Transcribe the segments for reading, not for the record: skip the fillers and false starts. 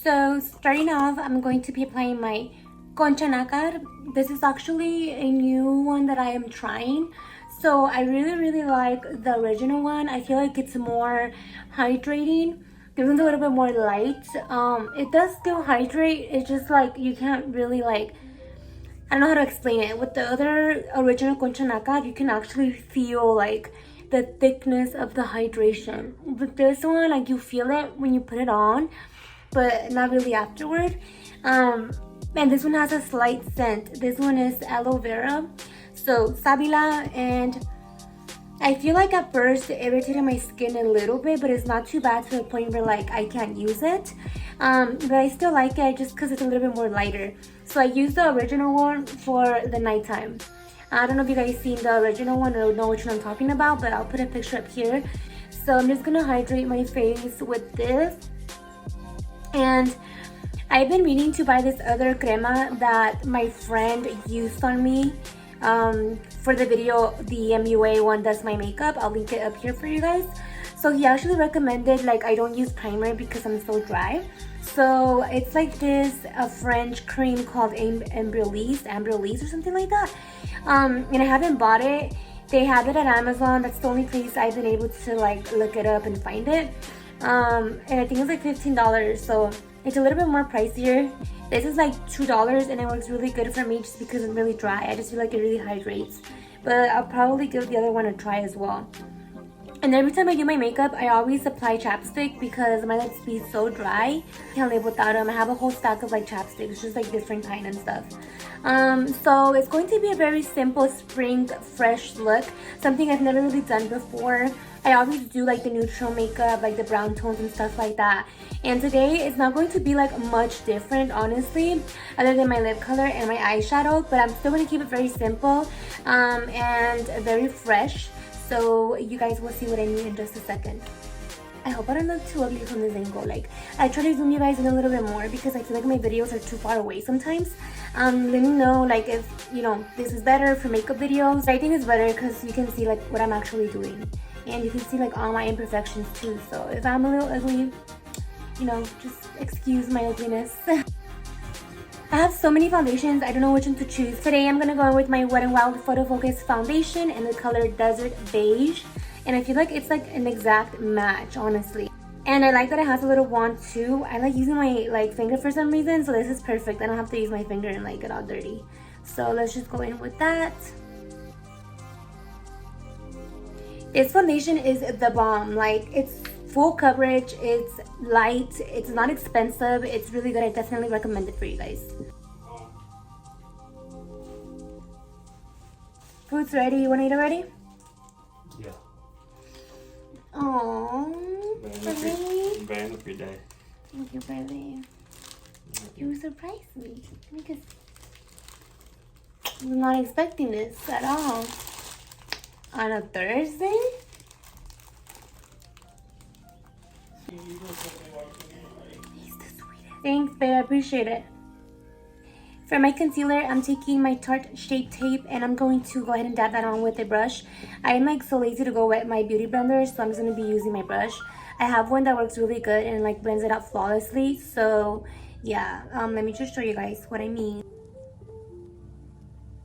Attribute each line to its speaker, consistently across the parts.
Speaker 1: So starting off, I'm going to be applying my Concha Nácar. This is actually a new one that I am trying. So I really like the original one. I feel like it's more hydrating. This one's a little bit more light. It does still hydrate. It's just like you can't really like, I don't know how to explain it. With the other original Concha Nácar, you can actually feel like the thickness of the hydration. With this one, like you feel it when you put it on, but not really afterward. And this one has a slight scent. This one is aloe vera, so Sabila, and I feel like at first it irritated my skin a little bit, but it's not too bad to the point where like I can't use it. But I still like it just because it's a little bit more lighter. So I used the original one for the nighttime. I don't know if you guys seen the original one or know which one I'm talking about, but I'll put a picture up here. So I'm just gonna hydrate my face with this. And I've been meaning to buy this other crema that my friend used on me for the video, the MUA one does my makeup. I'll link it up here for you guys. So he actually recommended like I don't use primer because I'm so dry. So it's like this a French cream called Amberlise or something like that. And I haven't bought it. They have it at Amazon. That's the only place I've been able to like look it up and find it. And I think it's like $15, so it's a little bit more pricier. This is like $2 and it works really good for me just because I'm really dry. I just feel like it really hydrates. But I'll probably give the other one a try as well. And every time I do my makeup, I always apply chapstick because my lips be so dry. I can't live without them. I have a whole stack of like chapsticks, just like different kind and stuff. So it's going to be a very simple spring fresh look, something I've never really done before. I always do like the neutral makeup, like the brown tones and stuff like that. And today it's not going to be like much different, honestly, other than my lip color and my eyeshadow, but I'm still going to keep it very simple and very fresh. So you guys will see what I mean in just a second. I hope I don't look too ugly from this angle. Like, I try to zoom you guys in a little bit more because I feel like my videos are too far away sometimes. Let me know like if, you know, this is better for makeup videos. I think it's better because you can see like what I'm actually doing. And you can see like all my imperfections too. So if I'm a little ugly, you know, just excuse my ugliness. I have so many foundations, I don't know which one to choose. Today I'm gonna go with my Wet n Wild Photo Focus foundation in the color Desert Beige. And I feel like it's like an exact match, honestly. And I like that it has a little wand too. I like using my like finger for some reason, so this is perfect. I don't have to use my finger and like get all dirty. So let's just go in with that. This foundation is the bomb. Like, it's full coverage, it's light, it's not expensive, it's really good. I definitely recommend it for you guys. Food's ready. You want to eat already?
Speaker 2: Yeah.
Speaker 1: Aww, really?
Speaker 2: Van every day.
Speaker 1: Thank you, baby. You surprised me because I'm not expecting this at all. On a Thursday? He's the sweetest. Thanks, babe. I appreciate it. For my concealer, I'm taking my Tarte Shape Tape and I'm going to go ahead and dab that on with a brush. I am like so lazy to go wet my beauty blender, so I'm just going to be using my brush. I have one that works really good and like blends it out flawlessly. So yeah, let me just show you guys what I mean.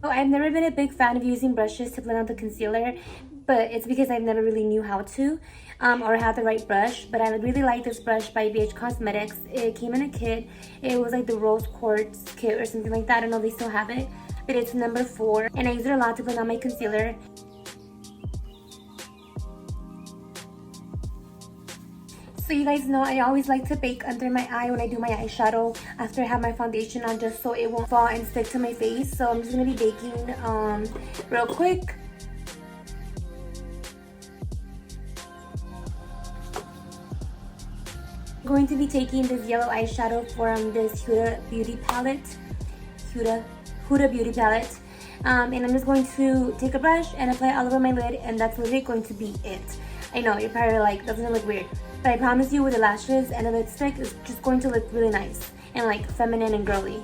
Speaker 1: So I've never been a big fan of using brushes to blend out the concealer, but it's because I've never really knew how to or had the right brush. But I really like this brush by BH Cosmetics. It came in a kit. It was like the rose quartz kit or something like that. I don't know if they still have it, but it's number 4 and I use it a lot to blend out my concealer. So you guys know I always like to bake under my eye when I do my eyeshadow after I have my foundation on, just so it won't fall and stick to my face. So I'm just going to be baking real quick. I'm going to be taking this yellow eyeshadow from this Huda Beauty palette. Huda Beauty palette. And I'm just going to take a brush and apply it all over my lid, and that's literally going to be it. I know, you're probably like, doesn't it look weird? But I promise you with the lashes and the lipstick, it's just going to look really nice and like feminine and girly.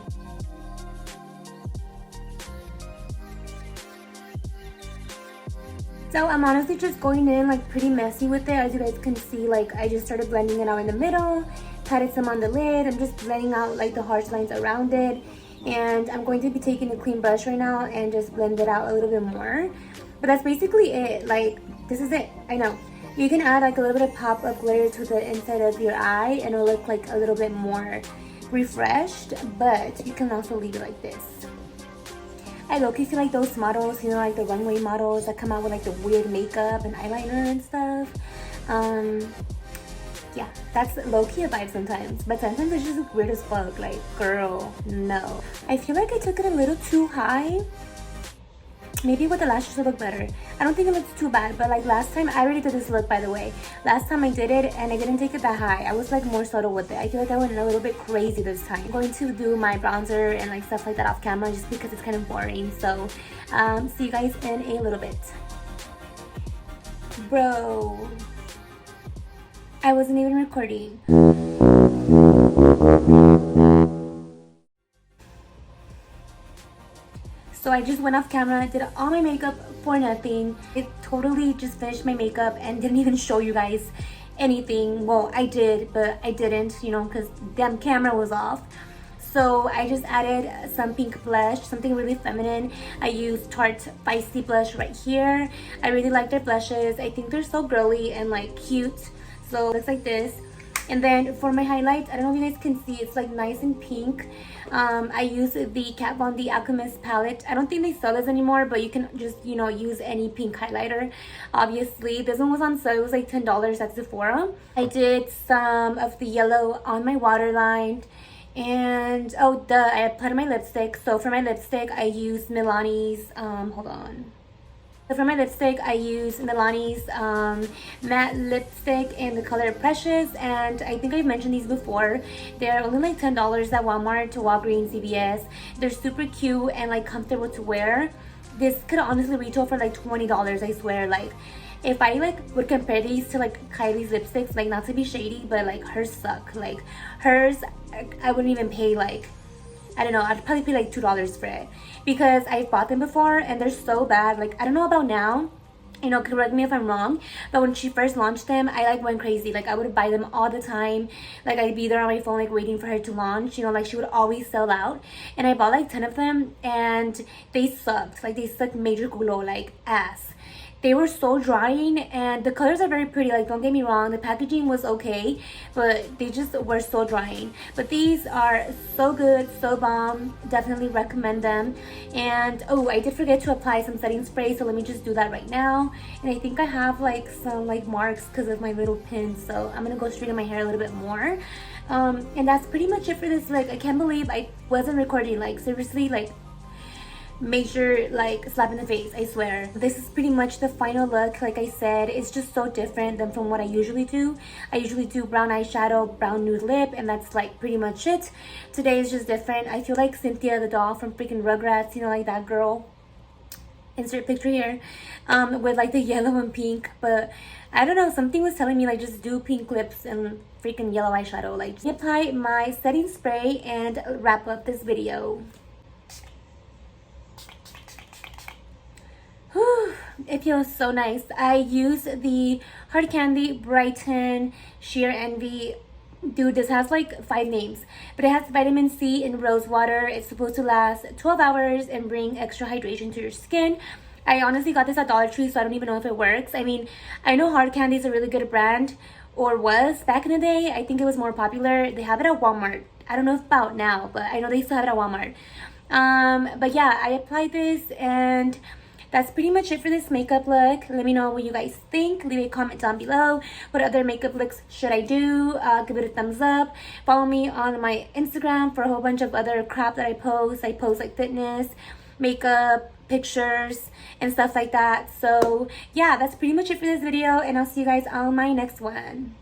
Speaker 1: So I'm honestly just going in like pretty messy with it. As you guys can see, like I just started blending it out in the middle patted some on the lid. I'm just blending out like the harsh lines around it. And I'm going to be taking a clean brush right now and just blend it out a little bit more. But that's basically it. Like, this is it. I know. You can add like a little bit of pop of glitter to the inside of your eye and it'll look like a little bit more refreshed, but you can also leave it like this. I low-key feel like those models, you know, like the runway models that come out with like the weird makeup and eyeliner and stuff. Yeah, that's low-key a vibe sometimes, but sometimes it's just weird as fuck. Like, girl, no. I feel like I took it a little too high. Maybe with the lashes will look better. I don't think it looks too bad, but like last time, I already did this look, by the way. Last time I did it and I didn't take it that high. I was like more subtle with it. I feel like I went a little bit crazy this time. I'm going to do my bronzer and like stuff like that off camera just because it's kind of boring. So see you guys in a little bit. Bro, I wasn't even recording. So I just went off camera, did all my makeup for nothing. It totally just finished my makeup and didn't even show you guys anything. Well, I did, but I didn't, you know, because damn camera was off. So I just added some pink blush, something really feminine. I used Tarte Feisty blush right here. I really like their blushes. I think they're so girly and like cute. So it looks like this. And then for my highlights, I don't know if you guys can see, it's like nice and pink. I use the Kat Von D Alchemist palette. I don't think they sell this anymore, but you can just, you know, use any pink highlighter. Obviously, this one was on sale. It was like $10 at Sephora. I did some of the yellow on my waterline. And, oh, I applied my lipstick. So for my lipstick, I used Milani's, hold on. So for my lipstick, I use Milani's matte lipstick in the color Precious, and I think I've mentioned these before. They're only like $10 at Walmart, to Walgreens, CVS. They're super cute and like comfortable to wear. This could honestly retail for like $20, I swear. Like, if I like would compare these to like Kylie's lipsticks, like not to be shady, but like hers suck. Like hers, I wouldn't even pay like, I don't know, I'd probably pay like $2 for it because I've bought them before and they're so bad. Like, I don't know about now, you know, correct me if I'm wrong, but when she first launched them, I like went crazy. Like, I would buy them all the time. Like, I'd be there on my phone like waiting for her to launch, you know, like she would always sell out. And I bought like 10 of them and they sucked. Like, they sucked major culo, like ass. They were so drying and the colors are very pretty. Like, don't get me wrong, the packaging was okay, but they just were so drying. But these are so good, so bomb. Definitely recommend them. And oh, I did forget to apply some setting spray, so let me just do that right now. And I think I have like some like marks because of my little pins, so I'm gonna go straighten my hair a little bit more. And that's pretty much it for this. Like, I can't believe I wasn't recording. Like, seriously, like major like slap in the face, I swear. This is pretty much the final look. Like I said, it's just so different than from what I usually do. I usually do brown eyeshadow, brown nude lip, and that's like pretty much it. Today is just different. I feel like Cynthia the doll from freaking Rugrats, you know, like that girl. Insert picture here, with like the yellow and pink. But I don't know, something was telling me like just do pink lips and freaking yellow eyeshadow. Like, just apply my setting spray and wrap up this video. It feels so nice. I use the Hard Candy Brighten Sheer Envy. Dude, this has like 5 names, but it has vitamin C in rose water. It's supposed to last 12 hours and bring extra hydration to your skin. I honestly got this at Dollar Tree, so I don't even know if it works. I mean, I know Hard Candy is a really good brand, or was back in the day. I think it was more popular. They have it at Walmart. I don't know about now, but I know they still have it at Walmart. But yeah, I applied this and that's pretty much it for this makeup look. Let me know what you guys think. Leave a comment down below. What other makeup looks should I do? Give it a thumbs up. Follow me on my Instagram for a whole bunch of other crap that I post. I post like fitness, makeup, pictures, and stuff like that. So yeah, that's pretty much it for this video, and I'll see you guys on my next one.